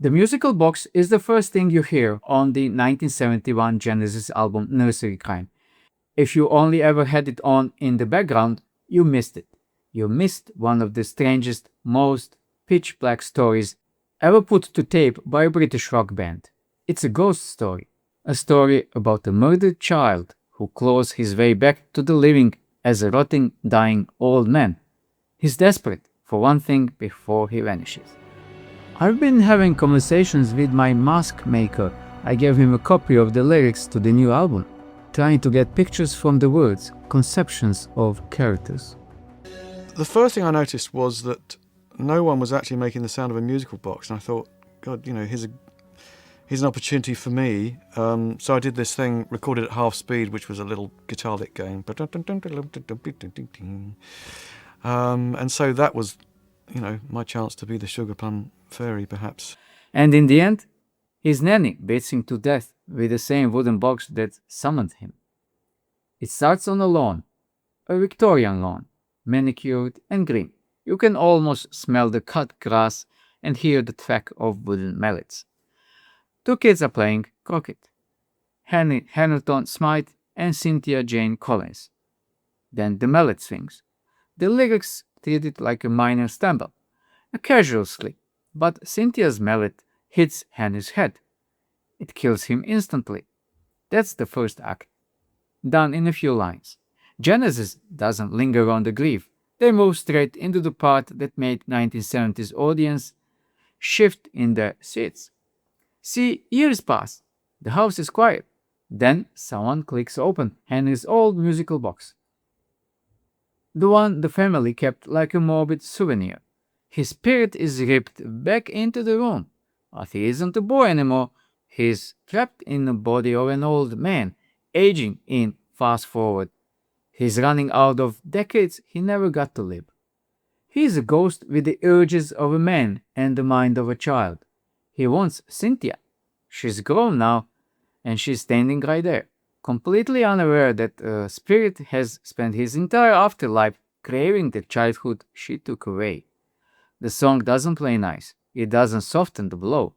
The musical box is the first thing you hear on the 1971 Genesis album Nursery Cryme. If you only ever had it on in the background, you missed it. You missed one of the strangest, most pitch black stories ever put to tape by a British rock band. It's a ghost story. A story about a murdered child who claws his way back to the living as a rotting, dying old man. He's desperate for one thing before he vanishes. I've been having conversations with my mask maker. I gave him a copy of the lyrics to the new album, trying to get pictures from the words, conceptions of characters. The first thing I noticed was that no one was actually making the sound of a musical box, and I thought, God, here's an opportunity for me. So I did this thing, recorded at half speed, which was a little guitar lick going. And so that was, my chance to be the Sugar Plum Fairy, perhaps. And in the end, his nanny beats him to death with the same wooden box that summoned him. It starts on a lawn, a Victorian lawn, manicured and green. You can almost smell the cut grass and hear the thwack of wooden mallets. Two kids are playing croquet. Henry Hamilton Smythe and Cynthia Jane Collins. Then the mallet swings. The lyrics treat it like a minor stumble, a casual slip, but Cynthia's mallet hits Henry's head. It kills him instantly. That's the first act, done in a few lines. Genesis doesn't linger on the grief. They move straight into the part that made 1970s audience shift in their seats. See, years pass. The house is quiet. Then someone clicks open Henry's old musical box. The one the family kept like a morbid souvenir. His spirit is ripped back into the room. But he isn't a boy anymore. He's trapped in the body of an old man, aging in fast forward. He's running out of decades he never got to live. He's a ghost with the urges of a man and the mind of a child. He wants Cynthia. She's grown now, and she's standing right there, completely unaware that a spirit has spent his entire afterlife craving the childhood she took away. The song doesn't play nice. It doesn't soften the blow.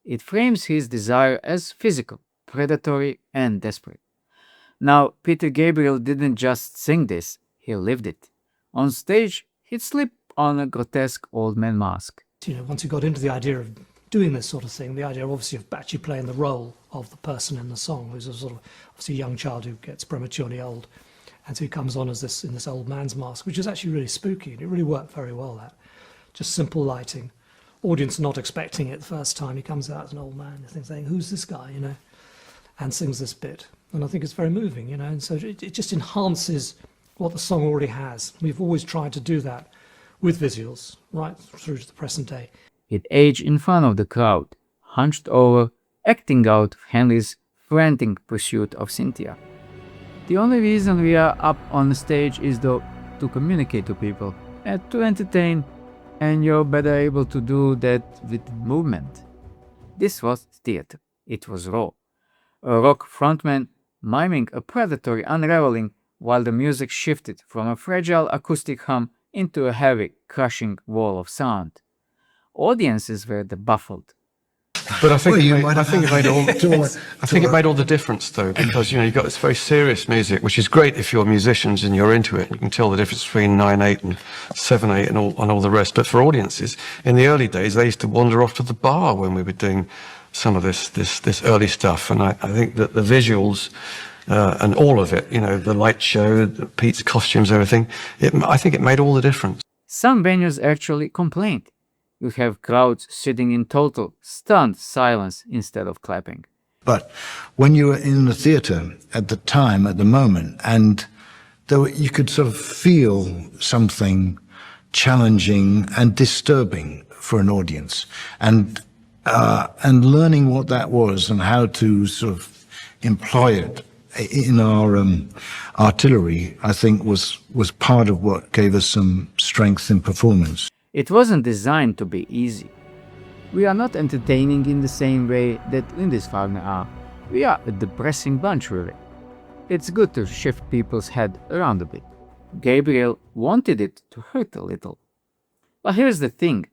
It frames his desire as physical, predatory, and desperate. Now, Peter Gabriel didn't just sing this, he lived it. On stage, he'd slip on a grotesque old man mask. Once he got into the idea of doing this sort of thing, the idea obviously of actually playing the role of the person in the song, who's a sort of obviously a young child who gets prematurely old, and so he comes on as this in this old man's mask, which is actually really spooky, and it really worked very well. That just simple lighting, audience not expecting it the first time. He comes out as an old man, saying, "Who's this guy?" And sings this bit, and I think it's very moving, and so it just enhances what the song already has. We've always tried to do that with visuals right through to the present day. He'd age in front of the crowd, hunched over, acting out Henry's frantic pursuit of Cynthia. The only reason we are up on the stage is though to communicate to people and to entertain, and you're better able to do that with movement. This was theater. It was raw. A rock frontman miming a predatory unraveling while the music shifted from a fragile acoustic hum into a heavy, crushing wall of sound. Audiences were baffled. But I think it made all the difference, though, because you've got this very serious music, which is great if you're musicians and you're into it. You can tell the difference between 9/8 and 7/8 and all the rest. But for audiences, in the early days, they used to wander off to the bar when we were doing some of this early stuff. And I think that the visuals and all of it, the light show, Pete's costumes, everything, I think it made all the difference. Some venues actually complained. You have crowds sitting in total, stunned silence instead of clapping. But when you were in the theatre at the time, at the moment, and you could sort of feel something challenging and disturbing for an audience, and learning what that was and how to sort of employ it in our artillery, I think was part of what gave us some strength in performance. It wasn't designed to be easy. We are not entertaining in the same way that Lindisfarne are. We are a depressing bunch, really. It's good to shift people's head around a bit. Gabriel wanted it to hurt a little. But here's the thing.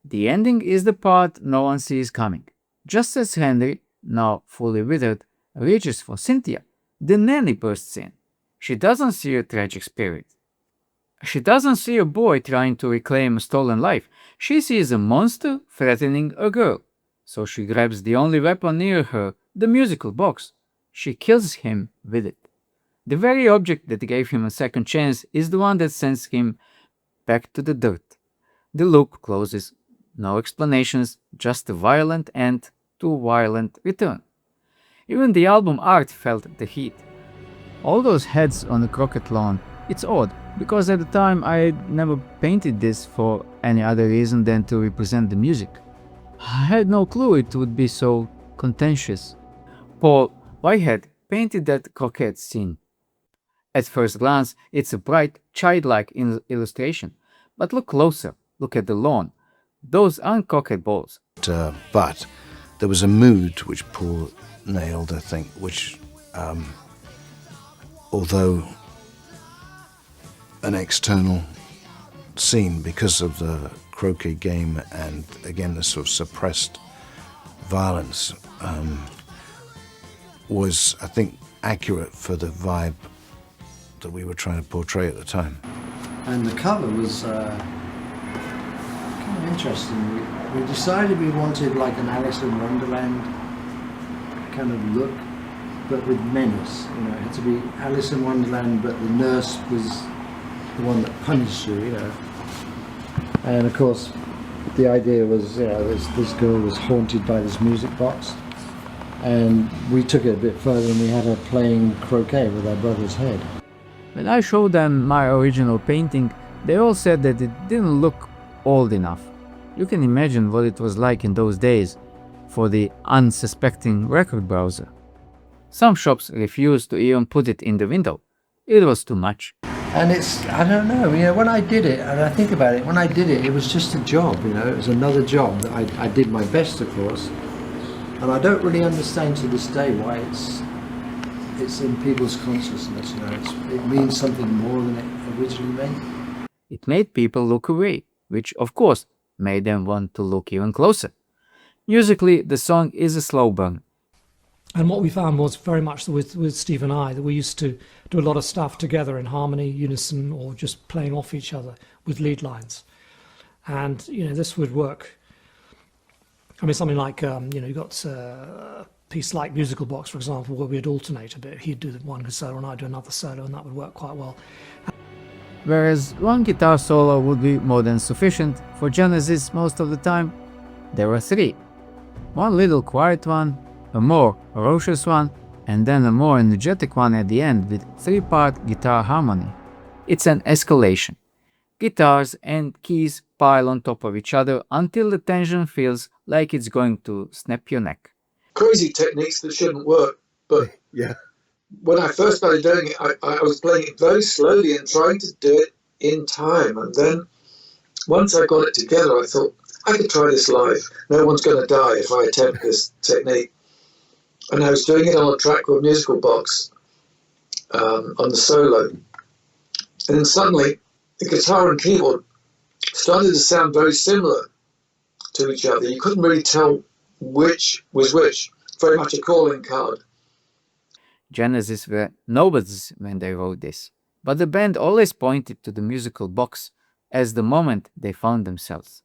The ending is the part no one sees coming. Just as Henry, now fully withered, reaches for Cynthia, the nanny bursts in. She doesn't see a tragic spirit. She doesn't see a boy trying to reclaim a stolen life. She sees a monster threatening a girl. So she grabs the only weapon near her, the musical box. She kills him with it. The very object that gave him a second chance is the one that sends him back to the dirt. The loop closes. No explanations, just a violent end to a violent return. Even the album art felt the heat. All those heads on the croquet lawn, it's odd, because at the time I had never painted this for any other reason than to represent the music. I had no clue it would be so contentious. Paul Whitehead painted that croquet scene. At first glance, it's a bright, childlike illustration. But look closer, look at the lawn. Those aren't croquet balls. But there was a mood which Paul nailed, I think, which, although an external scene because of the croquet game and, again, the sort of suppressed violence, was, I think, accurate for the vibe that we were trying to portray at the time. And the cover was kind of interesting. We decided we wanted like an Alice in Wonderland kind of look, but with menace. You know, it had to be Alice in Wonderland, but the nurse was the one that punished you, you know. And of course, the idea was, you know, this girl was haunted by this music box. And we took it a bit further and we had her playing croquet with our brother's head. When I showed them my original painting, they all said that it didn't look old enough. You can imagine what it was like in those days for the unsuspecting record browser. Some shops refused to even put it in the window. It was too much. And it's, I don't know, you know, when I did it, and I think about it, when I did it, it was just a job, you know, it was another job that I did my best, of course. And I don't really understand to this day why it's in people's consciousness, you know, it means something more than it originally meant. It made people look away, which of course made them want to look even closer. Musically, the song is a slow burn. And what we found was very much with Steve and I, that we used to do a lot of stuff together in harmony, unison, or just playing off each other with lead lines. And, you know, this would work. I mean, something like, you know, you got a piece like Musical Box, for example, where we'd alternate a bit. He'd do one solo and I'd do another solo, and that would work quite well. Whereas one guitar solo would be more than sufficient, for Genesis most of the time, there were three. One little quiet one, a more ferocious one, and then a more energetic one at the end with three-part guitar harmony. It's an escalation. Guitars and keys pile on top of each other until the tension feels like it's going to snap your neck. Crazy techniques that shouldn't work, but Yeah. when I first started doing it, I was playing it very slowly and trying to do it in time. And then once I got it together, I thought, I could try this live. No one's going to die if I attempt this technique. And I was doing it on a track called Musical Box on the solo. And then suddenly, the guitar and keyboard started to sound very similar to each other. You couldn't really tell which was which. Very much a calling card. Genesis were nobodies when they wrote this, but the band always pointed to the Musical Box as the moment they found themselves.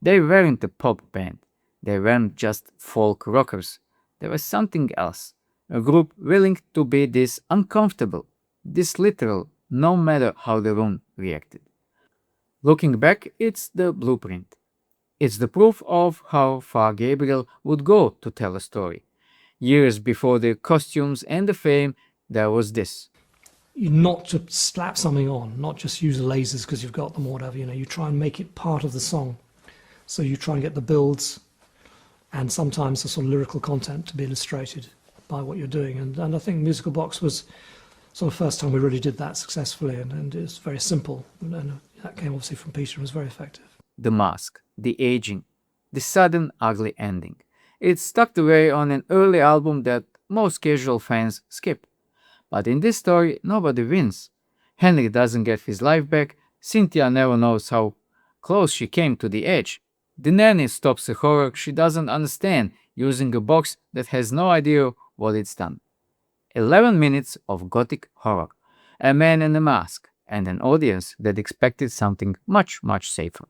They weren't a pop band. They weren't just folk rockers. There was something else, a group willing to be this uncomfortable, this literal, no matter how the room reacted. Looking back, it's the blueprint. It's the proof of how far Gabriel would go to tell a story. Years before the costumes and the fame, there was this. You not to slap something on, not just use lasers because you've got them or whatever, you know, you try and make it part of the song. So you try and get the builds and sometimes the sort of lyrical content to be illustrated by what you're doing. And I think Musical Box was sort of the first time we really did that successfully, and it's very simple. And that came obviously from Peter and was very effective. The mask, the aging, the sudden ugly ending. It's tucked away on an early album that most casual fans skip. But in this story, nobody wins. Henry doesn't get his life back, Cynthia never knows how close she came to the edge, The nanny stops a horror she doesn't understand using a box that has no idea what it's done. 11 minutes of gothic horror, a man in a mask, and an audience that expected something much, much safer.